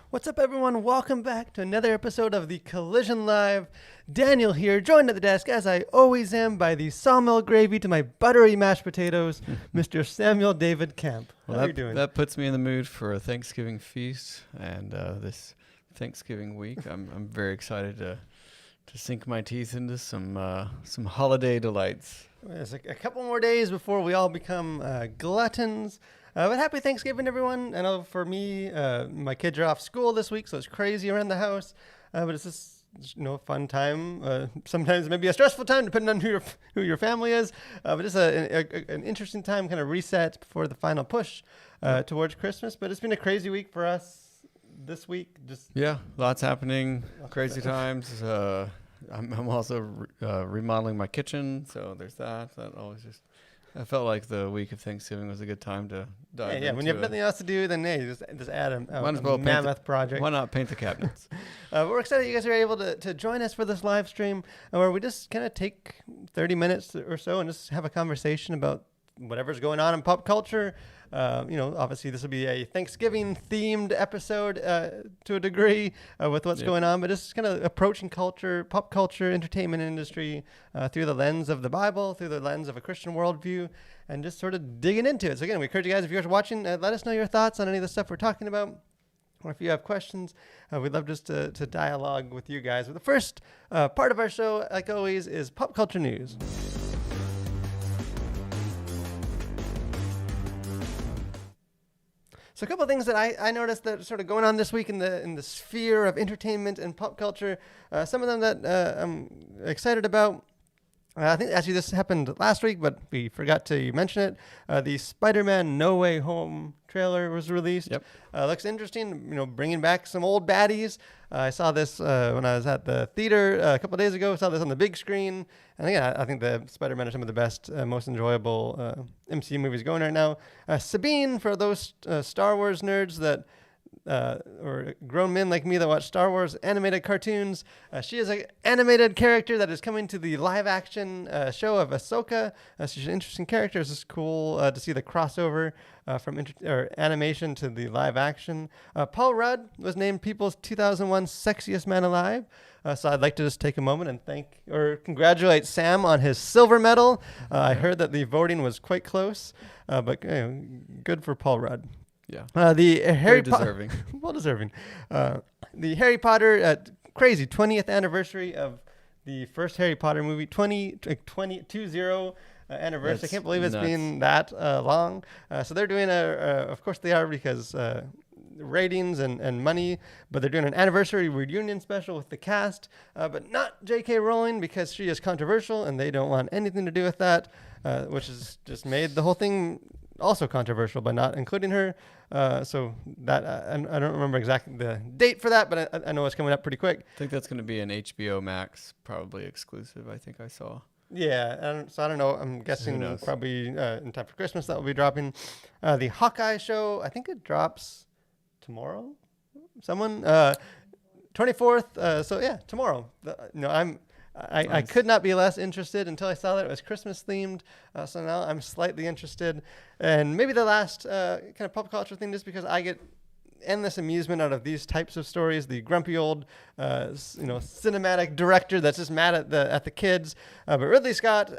What's up, everyone? Welcome back to another episode of the Collision Live. Daniel here, joined at the desk, as I always am, by the sawmill gravy to my buttery mashed potatoes, Mr. Samuel David Camp. How are you doing? That puts me in the mood for a Thanksgiving feast, and this Thanksgiving week, I'm very excited to sink my teeth into some holiday delights. It's a couple more days before we all become gluttons. But happy Thanksgiving, everyone. I know for me, my kids are off school this week, so it's crazy around the house. But it's just, a fun time. Sometimes maybe a stressful time, depending on who your family is. But it's an interesting time, kind of reset before the final push towards Christmas. But it's been a crazy week for us this week. Lots happening, crazy times. I'm also remodeling my kitchen, so there's that. That always just... I felt like the week of Thanksgiving was a good time to dive into. Yeah, when you have nothing else to do, then just add a mammoth project. Why not paint the cabinets? We're excited you guys are able to join us for this live stream where we just kind of take 30 minutes or so and just have a conversation about whatever's going on in pop culture. Obviously this will be a Thanksgiving-themed episode to a degree with what's going on, but just kind of approaching pop culture, entertainment industry through the lens of the Bible, through the lens of a Christian worldview, and just sort of digging into it. So again, we encourage you guys, if you're watching, let us know your thoughts on any of the stuff we're talking about, or if you have questions. We'd love just to dialogue with you guys. But the first part of our show, like always, is pop culture news. So a couple of things that I noticed that are sort of going on this week in the sphere of entertainment and pop culture. Some of them that I'm excited about. I think actually this happened last week, but we forgot to mention it. The Spider-Man No Way Home trailer was released. Yep. Looks interesting, bringing back some old baddies. I saw this when I was at the theater a couple of days ago. I saw this on the big screen. And again, I think the Spider-Man are some of the best, most enjoyable MCU movies going right now. Sabine, for those Star Wars nerds that or grown men like me that watch Star Wars animated cartoons. She is an animated character that is coming to the live action show of Ahsoka. She's an interesting character. It's just cool to see the crossover from animation to the live action. Paul Rudd was named People's 2001 Sexiest Man Alive. So I'd like to just take a moment and congratulate Sam on his silver medal. I heard that the voting was quite close, but good for Paul Rudd. Yeah. The Harry deserving. Well deserving. The Harry Potter crazy 20th anniversary of the first Harry Potter movie, 2020 anniversary. That's I can't believe it's nuts. been that long. So they're doing of course they are, because ratings and money, but they're doing an anniversary reunion special with the cast, but not J.K. Rowling, because she is controversial and they don't want anything to do with that, which has just made the whole thing also controversial by not including her. So that I don't remember exactly the date for that, but I know it's coming up pretty quick. I think that's going to be an HBO Max probably exclusive. I think I saw. Yeah, so I don't know. I'm guessing probably in time for Christmas that will be dropping. The Hawkeye show, I think it drops tomorrow. 24th. So yeah, tomorrow. I could not be less interested until I saw that it was Christmas themed. So now I'm slightly interested. And maybe the last kind of pop culture thing, just because I get endless amusement out of these types of stories. The grumpy old, cinematic director that's just mad at the kids. But Ridley Scott,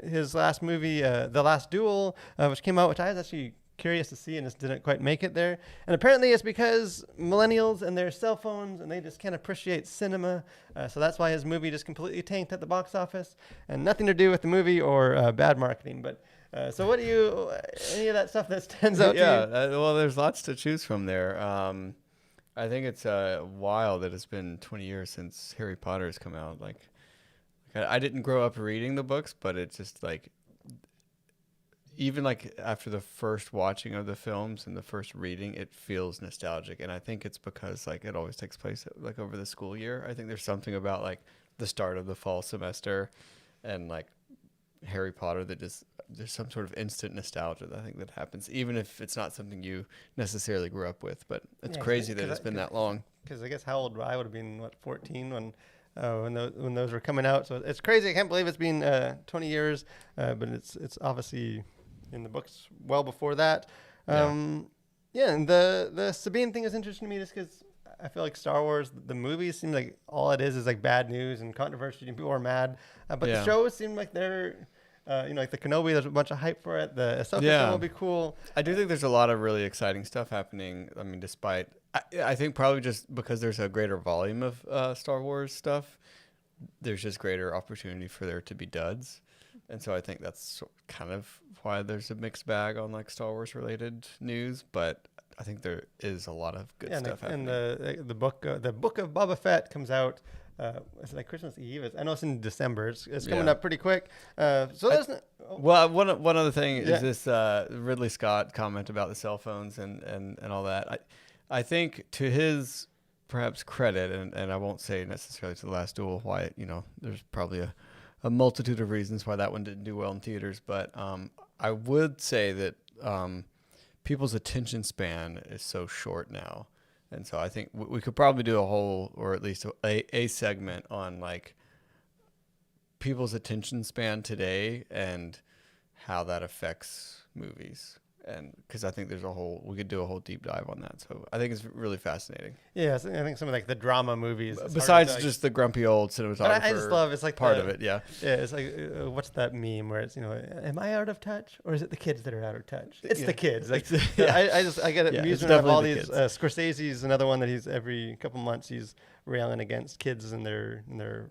his last movie, The Last Duel, which came out, which I was actually curious to see and just didn't quite make it there. And apparently it's because millennials and their cell phones, and they just can't appreciate cinema. So that's why his movie just completely tanked at the box office, and nothing to do with the movie or bad marketing. But so what do any of that stuff that stands out to you? Well, there's lots to choose from there. I think it's wild that it's been 20 years since Harry Potter has come out. Like I didn't grow up reading the books, but it's just like, even like after the first watching of the films and the first reading, it feels nostalgic. And I think it's because like it always takes place like over the school year. I think there's something about like the start of the fall semester and like Harry Potter that just, there's some sort of instant nostalgia that I think that happens, even if it's not something you necessarily grew up with. But it's crazy that it's been that long. Because I guess how old I would have been, 14 when when those were coming out. So it's crazy. I can't believe it's been 20 years, but it's obviously in the books well before that. And the Sabine thing is interesting to me just because I feel like Star Wars, the movies seem like all it is like bad news and controversy and people are mad. But the shows seem like they're, like the Kenobi, there's a bunch of hype for it. The Ahsoka thing will be cool. I do think there's a lot of really exciting stuff happening. I mean, despite, I think probably just because there's a greater volume of Star Wars stuff, there's just greater opportunity for there to be duds. And so I think that's kind of why there's a mixed bag on like Star Wars related news, but I think there is a lot of good stuff happening. And the book of Boba Fett comes out. It's like Christmas Eve. I know it's in December. It's coming up pretty quick. Well, one other thing is this Ridley Scott comment about the cell phones and all that. I think to his perhaps credit, and I won't say necessarily to The Last Duel why, there's probably a multitude of reasons why that one didn't do well in theaters, but I would say that people's attention span is so short now. And so I think we could probably do a whole, or at least a segment on like people's attention span today and how that affects movies. And because I think we could do a whole deep dive on that. So I think it's really fascinating. Yeah, so I think some of like the drama movies. Besides just the grumpy old cinematographer. I just love it's like part of it. Yeah. Yeah, it's like what's that meme where it's am I out of touch or is it the kids that are out of touch? It's the kids. Like I get amusement out of all these. Scorsese's another one that he's every couple months he's railing against kids and their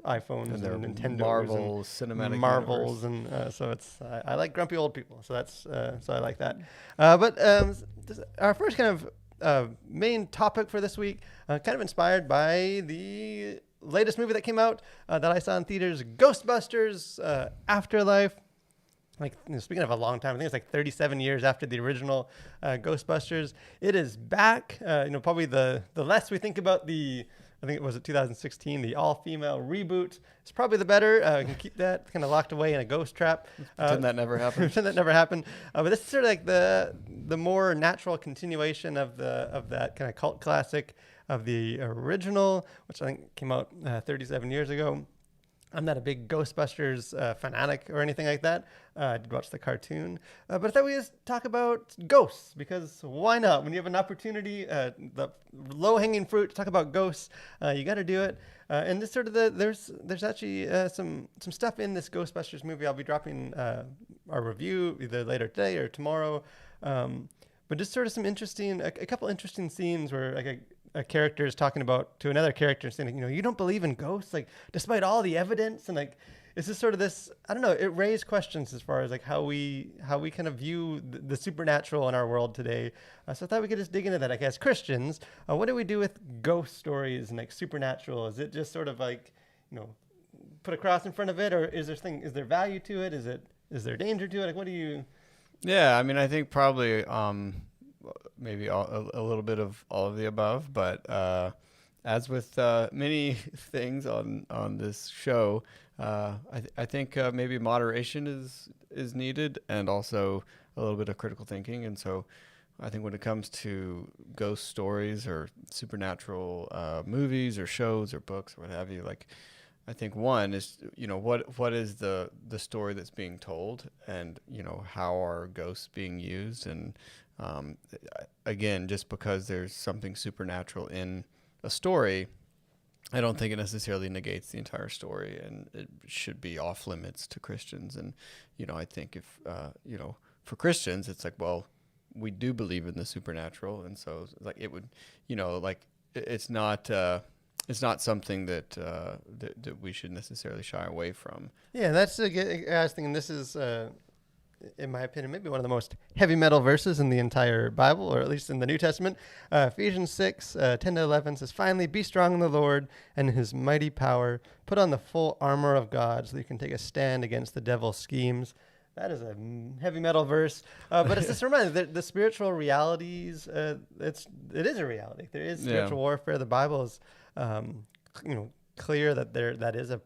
iPhones and their Nintendo Marvel cinematic Marvels universe. And so it's I like grumpy old people. So that's so I like that. But our first kind of main topic for this week, kind of inspired by the latest movie that came out that I saw in theaters, Ghostbusters Afterlife. Like speaking of a long time, I think it's like 37 years after the original Ghostbusters. It is back. Probably the less we think about I think it was 2016, the all-female reboot. It's probably the better. We can keep that kind of locked away in a ghost trap. Pretend that never happened. Pretend that never happened. But this is sort of like the more natural continuation of that kind of cult classic of the original, which I think came out 37 years ago. I'm not a big Ghostbusters fanatic or anything like that. I did watch the cartoon. But I thought we'd just talk about ghosts, because why not? When you have an opportunity, the low-hanging fruit to talk about ghosts, you got to do it. And this sort of there's actually some stuff in this Ghostbusters movie. I'll be dropping our review either later today or tomorrow. But just sort of some interesting, a couple interesting scenes where like a character is talking about to another character saying, you don't believe in ghosts, like despite all the evidence, and like it's just sort of this, I don't know, it raised questions as far as like how we kind of view the supernatural in our world today. So I thought we could just dig into that. Like as Christians, what do we do with ghost stories and like supernatural? Is it just sort of like, put a cross in front of it, or is there value to it? Is there danger to it? Like what do you? Yeah, I mean, I think probably maybe a little bit of all of the above, but as with many things on this show, I think maybe moderation is needed, and also a little bit of critical thinking. And so I think when it comes to ghost stories or supernatural movies or shows or books or what have you, like I think one is, what is the story that's being told, and, how are ghosts being used? And again, just because there's something supernatural in a story, I don't think it necessarily negates the entire story, and it should be off limits to Christians. And, I think if, for Christians, it's like, well, we do believe in the supernatural. And so like it would, it's not something that we should necessarily shy away from. Yeah, that's a good thing. And this is, in my opinion, maybe one of the most heavy metal verses in the entire Bible, or at least in the New Testament. Ephesians 6, 10-11 says, "Finally, be strong in the Lord and in his mighty power. Put on the full armor of God so that you can take a stand against the devil's schemes." That is a heavy metal verse, but it's just a reminder that the spiritual realities, it is a reality. There is spiritual warfare. The Bible is, clear that that is a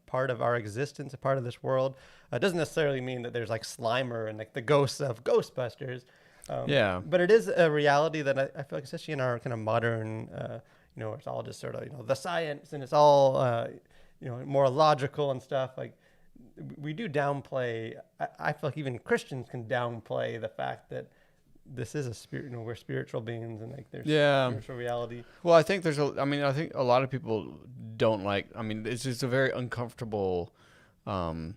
part of our existence, a part of this world. It doesn't necessarily mean that there's like Slimer and like the ghosts of Ghostbusters. But it is a reality that I feel like, especially in our kind of modern, it's all just sort of, the science, and it's all, more logical and stuff. Like, we do downplay. I feel like even Christians can downplay the fact that this is a spirit. We're spiritual beings, and like there's Yeah. spiritual reality. Well, I think I think a lot of people don't like, it's just a very uncomfortable um,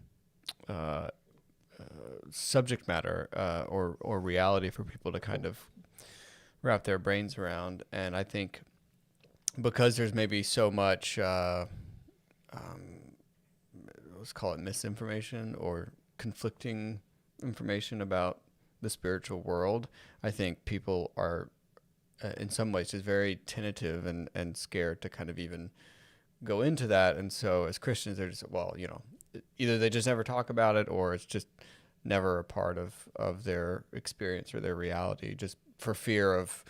uh, subject matter or reality for people to kind of wrap their brains around. And I think because there's maybe so much, let's call it misinformation or conflicting information about the spiritual world, I think people are in some ways just very tentative and scared to kind of even go into that. And so as Christians, they're just, well, either they just never talk about it, or it's just never a part of their experience or their reality, just for fear of,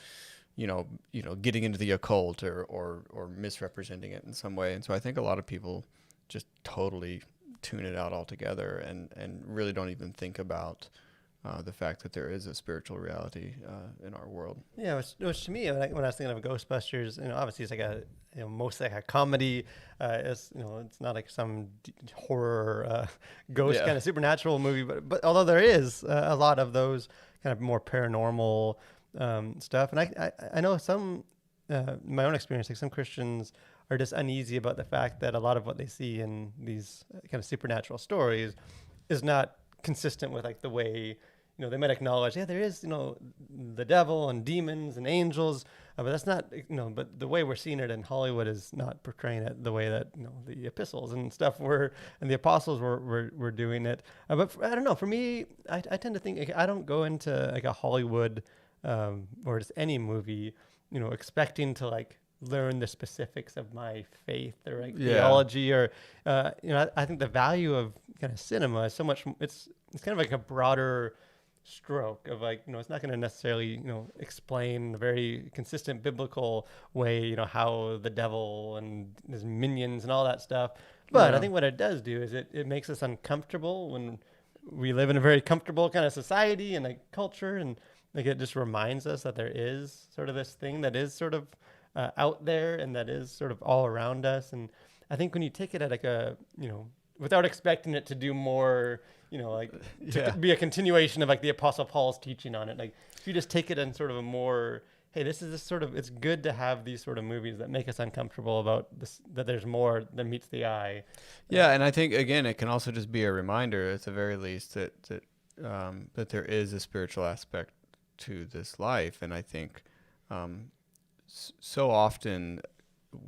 getting into the occult or misrepresenting it in some way. And so I think a lot of people just totally tune it out altogether and really don't even think about the fact that there is a spiritual reality in our world. Yeah, which to me, when I was thinking of Ghostbusters, obviously it's like mostly like a comedy. It's not like some horror ghost kind of supernatural movie, but although there is a lot of those kind of more paranormal stuff, and I know some my own experience, like some Christians are just uneasy about the fact that a lot of what they see in these kind of supernatural stories is not consistent with like the way. They might acknowledge, there is, the devil and demons and angels, but that's not, but the way we're seeing it in Hollywood is not portraying it the way that, the epistles and stuff were, and the apostles were doing it. But I don't know, for me, I tend to think, I don't go into like a Hollywood or just any movie, expecting to like learn the specifics of my faith or like theology or, I think the value of kind of cinema is so much, it's kind of like a broader stroke of like, it's not going to necessarily, explain a very consistent biblical way, how the devil and his minions and all that stuff. But I think what it does do is it makes us uncomfortable when we live in a very comfortable kind of society and like culture. And like, it just reminds us that there is sort of this thing that is sort of out there and that is sort of all around us. And I think when you take it at like a, without expecting it to do more, to be a continuation of like the Apostle Paul's teaching on it. Like, if you just take it in sort of a more, hey, this is this sort of, it's good to have these sort of movies that make us uncomfortable about this, that there's more than meets the eye. Yeah. And I think, again, it can also just be a reminder at the very least that there is a spiritual aspect to this life. And I think so often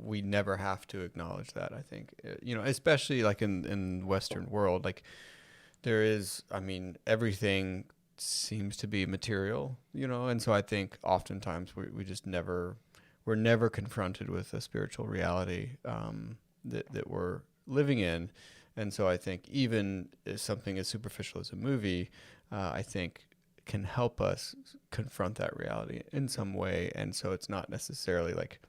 we never have to acknowledge that. I think, especially like in Western world, like there is, everything seems to be material, and so I think oftentimes we're never confronted with a spiritual reality that we're living in. And so I think even something as superficial as a movie, I think can help us confront that reality in some way. And so it's not necessarily like,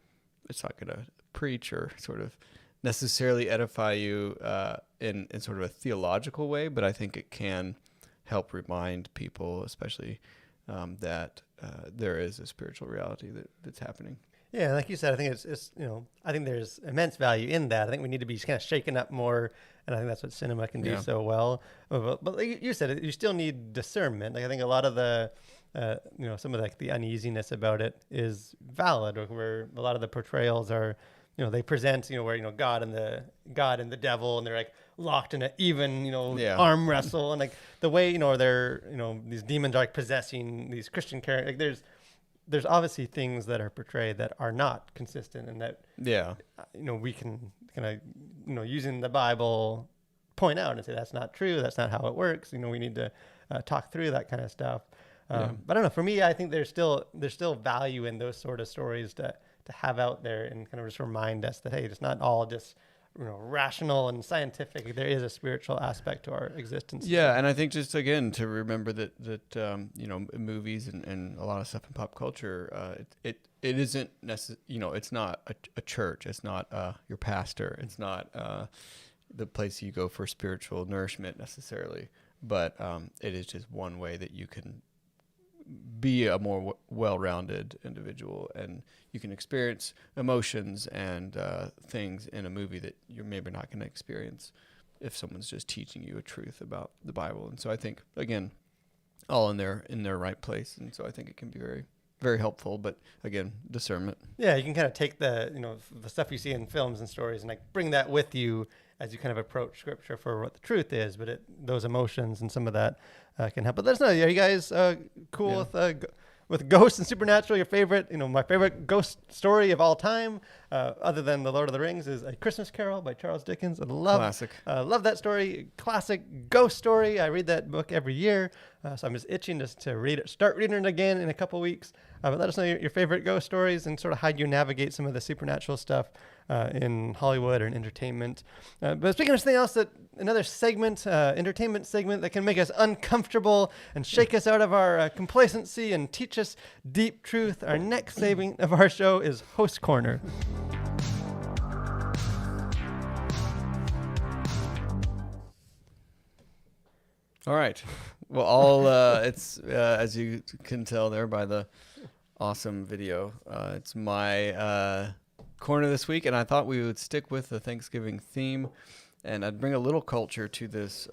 it's not going to preach or sort of necessarily edify you in sort of a theological way, but I think it can help remind people, especially that there is a spiritual reality that's happening. Yeah, like you said, I think it's I think there's immense value in that. I think we need to be kind of shaken up more, and I think that's what cinema can do so well. But like you said, you still need discernment. Like, I think a lot of the some of like the uneasiness about it is valid, where a lot of the portrayals are, they present, where, God and the devil, and they're like locked in an even, arm wrestle. And like the way, they're, these demons are like possessing these Christian characters. Like, there's obviously things that are portrayed that are not consistent, and that, we can kind of, using the Bible, point out and say, that's not true. That's not how it works. We need to talk through that kind of stuff. But I don't know. For me, I think there's still value in those sort of stories to have out there, and kind of just remind us that, hey, it's not all just rational and scientific. There is a spiritual aspect to our existence. Yeah, and I think just again to remember that movies and a lot of stuff in pop culture, it isn't necessarily, it's not a church. It's not your pastor. It's not the place you go for spiritual nourishment necessarily. But it is just one way that you can be a more well-rounded individual, and you can experience emotions and things in a movie that you're maybe not going to experience if someone's just teaching you a truth about the Bible. And so I think, again, all in their right place, and so I think it can be very, very helpful. But again, discernment. Yeah, you can kind of take the the stuff you see in films and stories and like bring that with you as you kind of approach Scripture for what the truth is. But those emotions and some of that can help. But let us know. Are you guys cool with ghosts and supernatural? Your favorite, my favorite ghost story of all time, other than The Lord of the Rings, is A Christmas Carol by Charles Dickens. Classic. Love that story. Classic ghost story. I read that book every year, so I'm just itching to read it. Start reading it again in a couple weeks. But let us know your favorite ghost stories and sort of how you navigate some of the supernatural stuff in Hollywood or in entertainment. But speaking of something else, another segment, entertainment segment that can make us uncomfortable and shake us out of our complacency and teach us deep truth. Our next segment of our show is Host Corner. All right. Well, it's as you can tell there by the awesome video, it's my corner this week, and I thought we would stick with the Thanksgiving theme, and I'd bring a little culture to this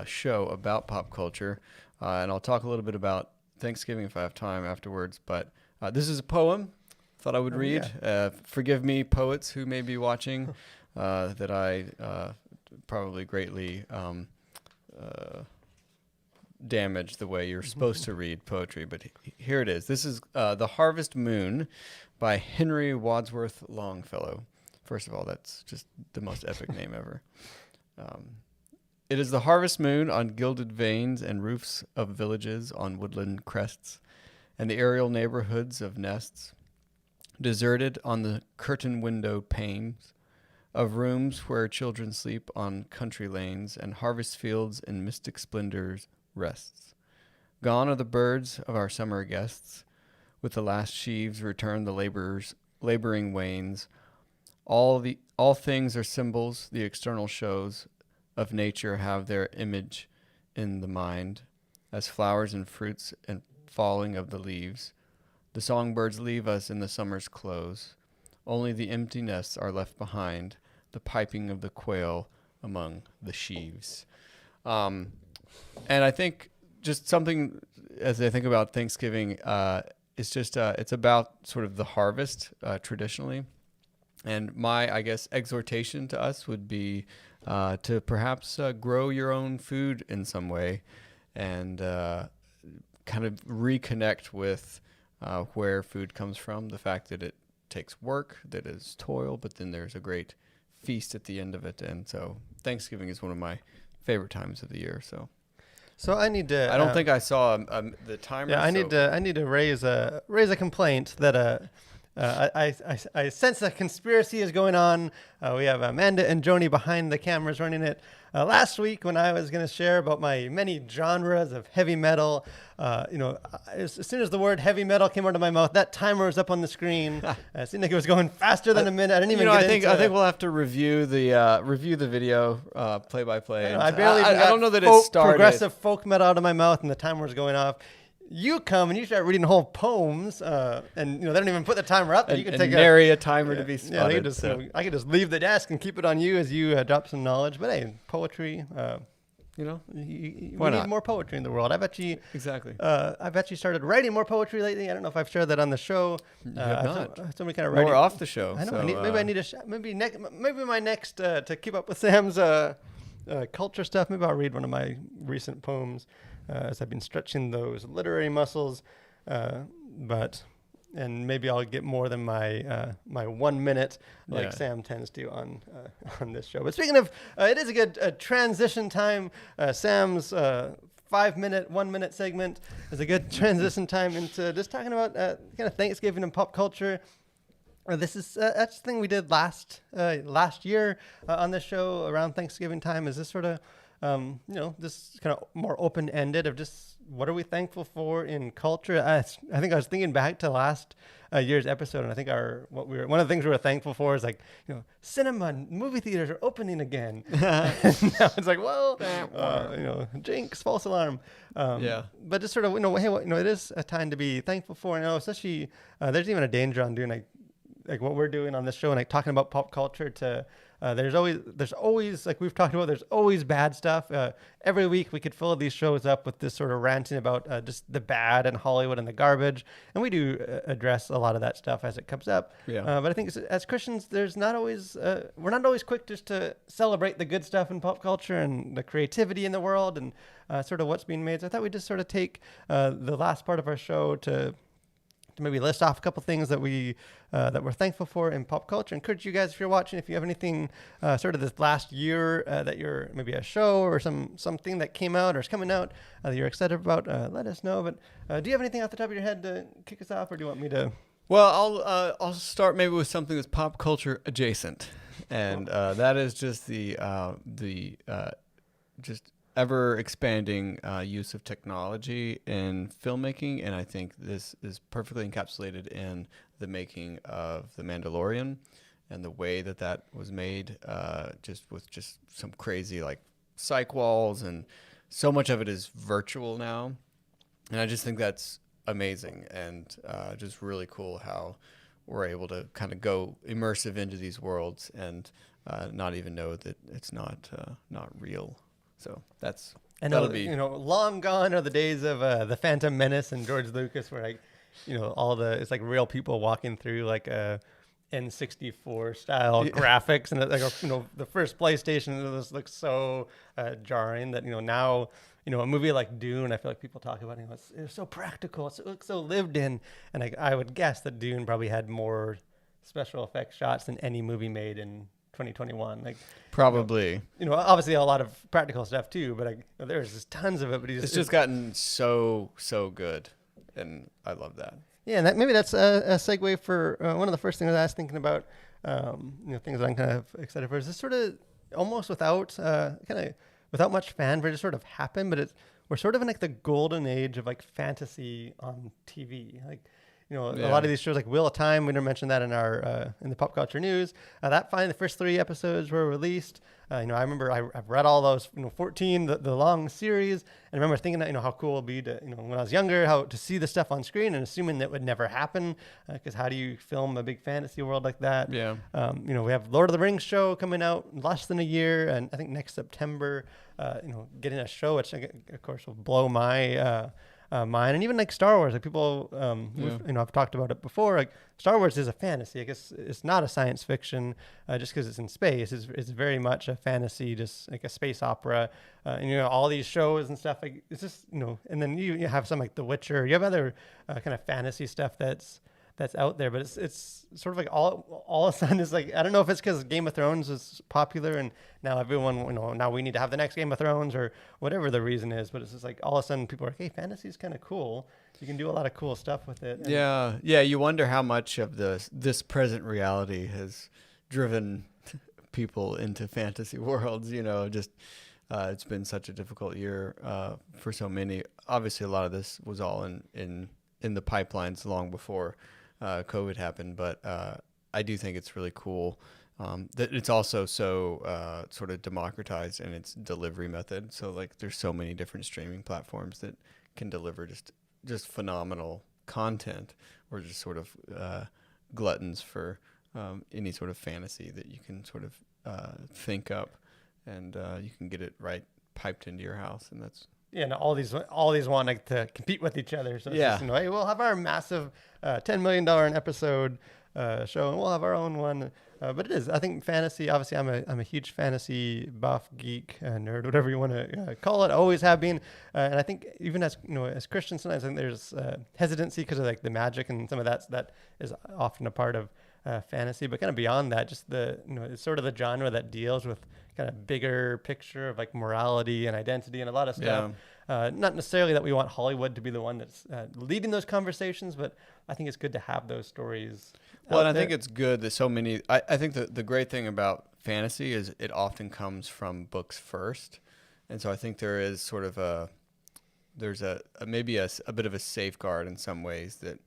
show about pop culture, and I'll talk a little bit about Thanksgiving if I have time afterwards. But this is a poem thought I would read. Yeah. Forgive me, poets who may be watching, that I probably greatly damage the way you're supposed to read poetry, but here it is. This is The Harvest Moon by Henry Wadsworth Longfellow. First of all, that's just the most epic name ever. It is the harvest moon on gilded vanes and roofs of villages on woodland crests, and the aerial neighborhoods of nests, deserted on the curtain window panes of rooms where children sleep on country lanes, and harvest fields in mystic splendors rests. Gone are the birds of our summer guests. With the last sheaves return the laboring wains. All things are symbols. The external shows of nature have their image in the mind, as flowers and fruits and falling of the leaves. The songbirds leave us in the summer's close. Only the empty nests are left behind, the piping of the quail among the sheaves. And I think just something, as I think about Thanksgiving, it's just it's about sort of the harvest traditionally. And my, I guess, exhortation to us would be to perhaps grow your own food in some way, and kind of reconnect with where food comes from, the fact that it takes work, that is toil, but then there's a great feast at the end of it. And so Thanksgiving is one of my favorite times of the year. So I need to. I don't think I saw the timer. Yeah, I need to raise a complaint that I sense a conspiracy is going on. We have Amanda and Joni behind the cameras running it. Last week, when I was going to share about my many genres of heavy metal, as soon as the word heavy metal came out of my mouth, that timer was up on the screen. It seemed like it was going faster than a minute. I didn't even. I think we'll have to review the video play by play. I barely. I don't know that it started. Progressive folk metal out of my mouth, and the timer was going off. You come and you start reading whole poems, and they don't even put the timer up. You can take a timer to be spotted. I could just leave the desk and keep it on you as you drop some knowledge. But hey, poetry. We need more poetry in the world. I bet you started writing more poetry lately. I don't know if I've shared that on the show. You have not. Somebody kind of writing more off the show. I know. Maybe I need to. Maybe my next to keep up with Sam's culture stuff. Maybe I'll read one of my recent poems. As I've been stretching those literary muscles, and maybe I'll get more than my 1 minute like Sam tends to on this show. But speaking of, it is a good transition time. Sam's 1 minute segment is a good transition time into just talking about kind of Thanksgiving and pop culture. This is that's the thing we did last year on the show around Thanksgiving time. Is this sort of this kind of more open ended of just what are we thankful for in culture? I think I was thinking back to last year's episode, and I think one of the things we were thankful for is like cinema and movie theaters are opening again. And now it's like whoa, jinx, false alarm. But just sort of hey, it is a time to be thankful for. And especially there's even a danger on doing like what we're doing on this show and like talking about pop culture to there's always like we've talked about, there's always bad stuff. Every week we could fill these shows up with this sort of ranting about just the bad and Hollywood and the garbage. And we do address a lot of that stuff as it comes up. But I think as Christians, there's not always, we're not always quick just to celebrate the good stuff in pop culture and the creativity in the world and sort of what's being made. So I thought we'd just sort of take the last part of our show to maybe list off a couple things that we're thankful for in pop culture. Encourage you guys, if you're watching, if you have anything sort of this last year that you're maybe a show or something that came out or is coming out that you're excited about, let us know. But do you have anything off the top of your head to kick us off, or do you want me to? Well, I'll start maybe with something that's pop culture adjacent, and that is just the just ever expanding use of technology in filmmaking, and I think this is perfectly encapsulated in the making of The Mandalorian and the way that was made, just with just some crazy like cyc walls, and so much of it is virtual now, and I just think that's amazing and just really cool how we're able to kind of go immersive into these worlds and not even know that it's not real. So that'll be long gone are the days of the Phantom Menace and George Lucas, where like it's like real people walking through like a N64 style graphics, and like the first PlayStation, this looks so jarring that now a movie like Dune, I feel like people talk about it's so practical, it looks so lived in, and I would guess that Dune probably had more special effects shots than any movie made in 2021, like probably obviously a lot of practical stuff too, but there's just tons of it. But it's just gotten so good, and I love that. Yeah, and maybe that's a segue for one of the first things I was thinking about. Things that I'm kind of excited for is this sort of almost without much fanfare, just sort of happen, but we're sort of in like the golden age of like fantasy on TV, like. A lot of these shows like Wheel of Time, we never mentioned that in our in the pop culture news. That finally, the first 3 episodes were released. I remember I've read all those, 14, the long series, and I remember thinking that how cool it'd be to when I was younger, how to see the stuff on screen and assuming that would never happen, because how do you film a big fantasy world like that? Yeah. We have Lord of the Rings show coming out in less than a year, and I think next September, getting a show which of course will blow my mine, and even like Star Wars, like people, I've talked about it before. Like Star Wars is a fantasy. I guess it's not a science fiction, just because it's in space. It's very much a fantasy, just like a space opera. And all these shows and stuff. Like it's just and then you have some like The Witcher. You have other kind of fantasy stuff that's out there, but it's sort of like all of a sudden it's like, I don't know if it's because Game of Thrones is popular and now everyone now we need to have the next Game of Thrones or whatever the reason is, but it's just like all of a sudden people are like, hey, fantasy is kind of cool, you can do a lot of cool stuff with it. And you wonder how much of this present reality has driven people into fantasy worlds. It's been such a difficult year for so many. Obviously a lot of this was all in the pipelines long before COVID happened, but I do think it's really cool that it's also so sort of democratized in its delivery method. So like there's so many different streaming platforms that can deliver just phenomenal content, or just sort of gluttons for any sort of fantasy that you can sort of think up, and you can get it right piped into your house, and that's. Yeah, and all these want to compete with each other. So it's just, hey, we'll have our massive $10 million an episode show, and we'll have our own one. But it is, I think, fantasy. Obviously, I'm a huge fantasy buff, geek, nerd, whatever you want to call it. Always have been, and I think even as as Christians, sometimes I think there's hesitancy because of like the magic and some of that is often a part of fantasy. But kind of beyond that, just it's sort of the genre that deals with kind of bigger picture of like morality and identity and a lot of stuff. Not necessarily that we want Hollywood to be the one that's leading those conversations, but I think it's good to have those stories. Well, and I there. think it's good that so many. I think the great thing about fantasy is it often comes from books first, and so I think there is sort of there's maybe a bit of a safeguard in some ways that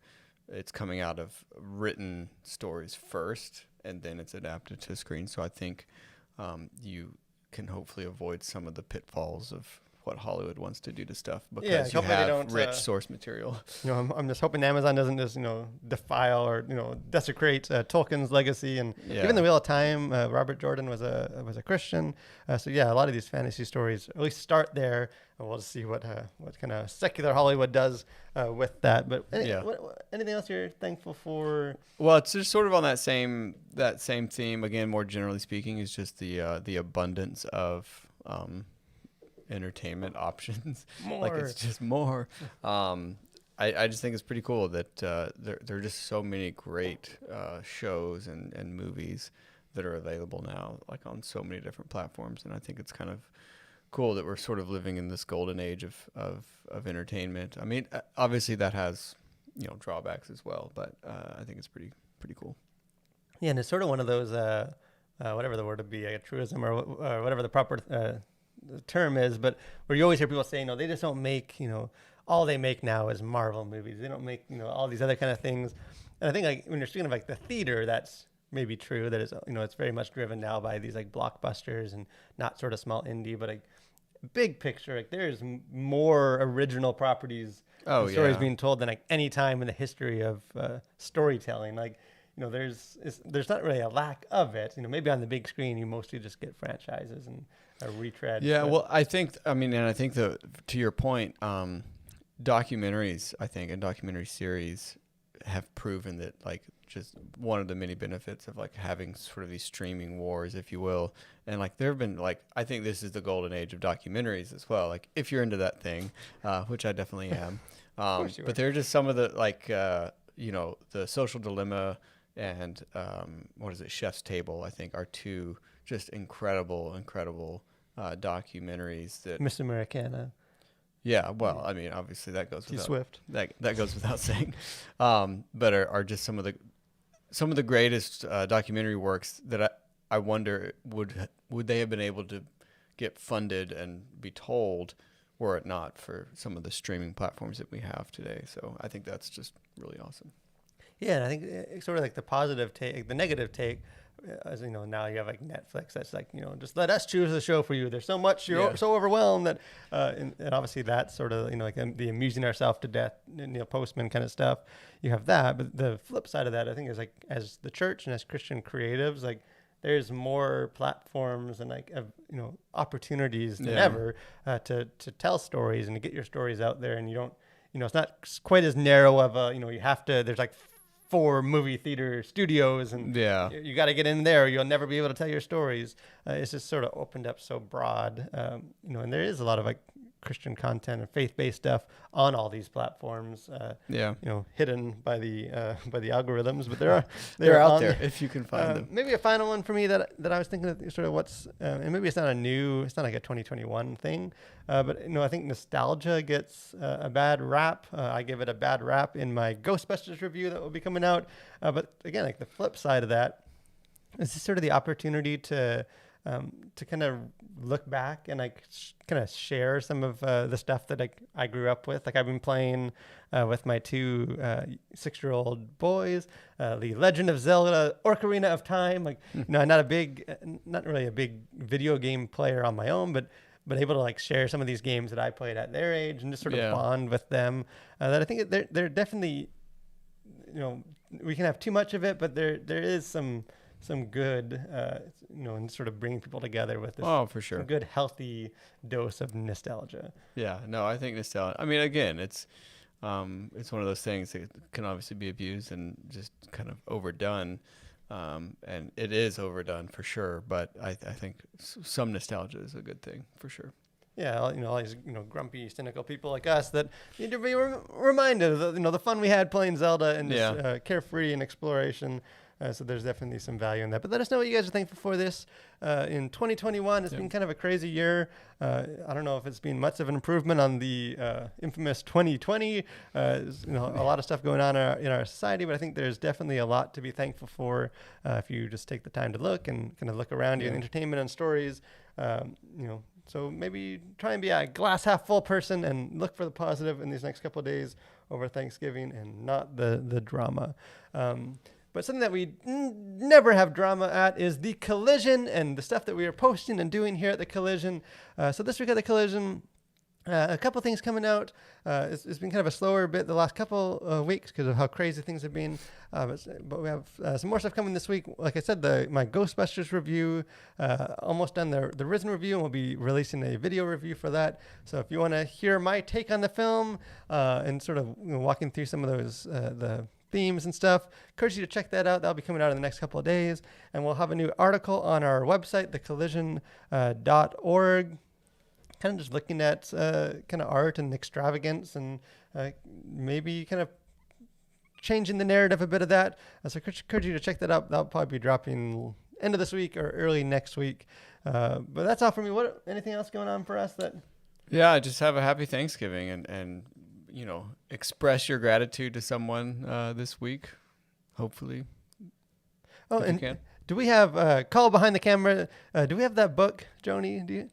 it's coming out of written stories first, and then it's adapted to screen. So I think you can hopefully avoid some of the pitfalls of what Hollywood wants to do to stuff because you have rich source material. I'm just hoping Amazon doesn't just defile or desecrate Tolkien's legacy. And even the Wheel of Time, Robert Jordan was a Christian, so a lot of these fantasy stories at least start there, and we'll just see what kind of secular Hollywood does with that. But anything else you're thankful for? Well, it's just sort of on that same theme again. More generally speaking, is just the abundance of entertainment options. Like it's just more. I just think it's pretty cool that there are just so many great shows and movies that are available now, like on so many different platforms. And I think it's kind of cool that we're sort of living in this golden age of entertainment. I mean, obviously that has drawbacks as well, but I think it's pretty cool. Yeah, and it's sort of one of those whatever the word would be, like a truism or whatever the proper the term is, but where you always hear people saying, they just don't make, all they make now is Marvel movies. They don't make, all these other kind of things. And I think like when you're speaking of like the theater, that's maybe true. That is, it's very much driven now by these like blockbusters and not sort of small indie, but like big picture, like there's more original properties and stories being told than like any time in the history of storytelling. Like, there's not really a lack of it. Maybe on the big screen, you mostly just get franchises and a retread. Yeah, well, I think that to your point, documentaries, I think, and documentary series have proven that like just one of the many benefits of like having sort of these streaming wars, if you will. And like there have been like, I think this is the golden age of documentaries as well. Like if you're into that thing, which I definitely am. But they're just some of the like, the Social Dilemma and Chef's Table, I think, are two just incredible documentaries that Miss Americana. Yeah, well, I mean, obviously that goes without Swift. That goes without saying, but are just some of the greatest documentary works that I wonder would they have been able to get funded and be told were it not for some of the streaming platforms that we have today. So I think that's just really awesome. Yeah, and I think it's sort of like the positive take, the negative take. As now you have like Netflix that's like, just let us choose the show for you. There's so much, you're so overwhelmed that, and obviously that's sort of, like the amusing ourselves to death, Neil Postman kind of stuff. You have that, but the flip side of that, I think, is like as the church and as Christian creatives, like there's more platforms and like, opportunities than ever to tell stories and to get your stories out there. And you don't, it's not quite as narrow of a, you have to, there's like 4 movie theater studios and you got to get in there or you'll never be able to tell your stories. It's just sort of opened up so broad, and there is a lot of like Christian content and faith-based stuff on all these platforms, hidden by the algorithms, but they're out there if you can find them. Maybe a final one for me that I was thinking of sort of what's, and maybe it's not like a 2021 thing, but I think nostalgia gets a bad rap. I give it a bad rap in my Ghostbusters review that will be coming out. But again, like the flip side of that is just sort of the opportunity to kind of look back and like kind of share some of the stuff that I grew up with. Like I've been playing with my 2 6-year-old boys, the Legend of Zelda: Ocarina of Time. Like, not really a big video game player on my own, but able to like share some of these games that I played at their age and just sort of bond with them. That I think they're definitely, we can have too much of it, but there is some good, and sort of bringing people together with this. Oh, for sure. Good, healthy dose of nostalgia. Yeah, no, I think nostalgia. I mean, again, it's one of those things that can obviously be abused and just kind of overdone, and it is overdone for sure. But I think some nostalgia is a good thing for sure. Yeah, all these grumpy, cynical people like us that need to be reminded of the fun we had playing Zelda and just carefree and exploration. So there's definitely some value in that. But let us know what you guys are thankful for this in 2021. It's been kind of a crazy year. I don't know if it's been much of an improvement on the infamous 2020. A lot of stuff going on in our society, but I think there's definitely a lot to be thankful for if you just take the time to look and kind of look around you in entertainment and stories. So maybe try and be a glass half full person and look for the positive in these next couple of days over Thanksgiving and not the drama. But something that we never have drama at is the Collision and the stuff that we are posting and doing here at the Collision. So this week at the Collision, a couple things coming out. It's been kind of a slower bit the last couple weeks because of how crazy things have been. But we have some more stuff coming this week. Like I said, my Ghostbusters review, almost done the Risen review, and we'll be releasing a video review for that. So if you want to hear my take on the film and sort of walking through some of those the themes and stuff, encourage you to check that out. That'll be coming out in the next couple of days. And we'll have a new article on our website, thecollision.org. Kind of just looking at kind of art and extravagance and maybe kind of changing the narrative a bit of that. So I encourage you to check that out. That'll probably be dropping end of this week or early next week. But that's all for me. Anything else going on for us that? Yeah, just have a happy Thanksgiving and express your gratitude to someone this week, hopefully. Oh, and you can. Do we have call behind the camera? Do we have that book, Joni? Do you?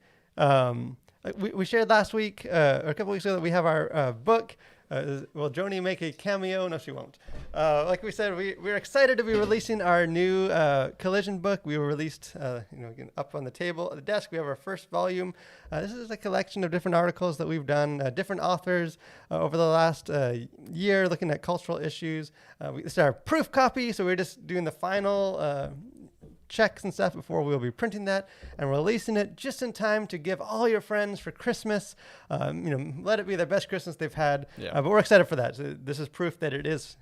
We shared last week or a couple weeks ago that we have our book. Will Joni make a cameo? No, she won't. Like we said, we're excited to be releasing our new Collision book. We were released, again, up on the table at the desk. We have our first volume. This is a collection of different articles that we've done, different authors over the last year, looking at cultural issues. This is our proof copy, so we're just doing the final checks and stuff before we'll be printing that and releasing it just in time to give all your friends for Christmas. Let it be the best Christmas they've had. But we're excited for that. So this is proof that it is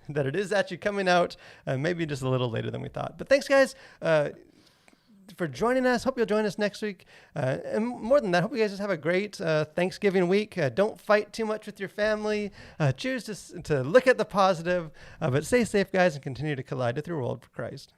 actually coming out, maybe just a little later than we thought. But thanks, guys, for joining us. Hope you'll join us next week. And more than that, hope you guys just have a great Thanksgiving week. Don't fight too much with your family. Choose to look at the positive, but stay safe, guys, and continue to collide with your world for Christ.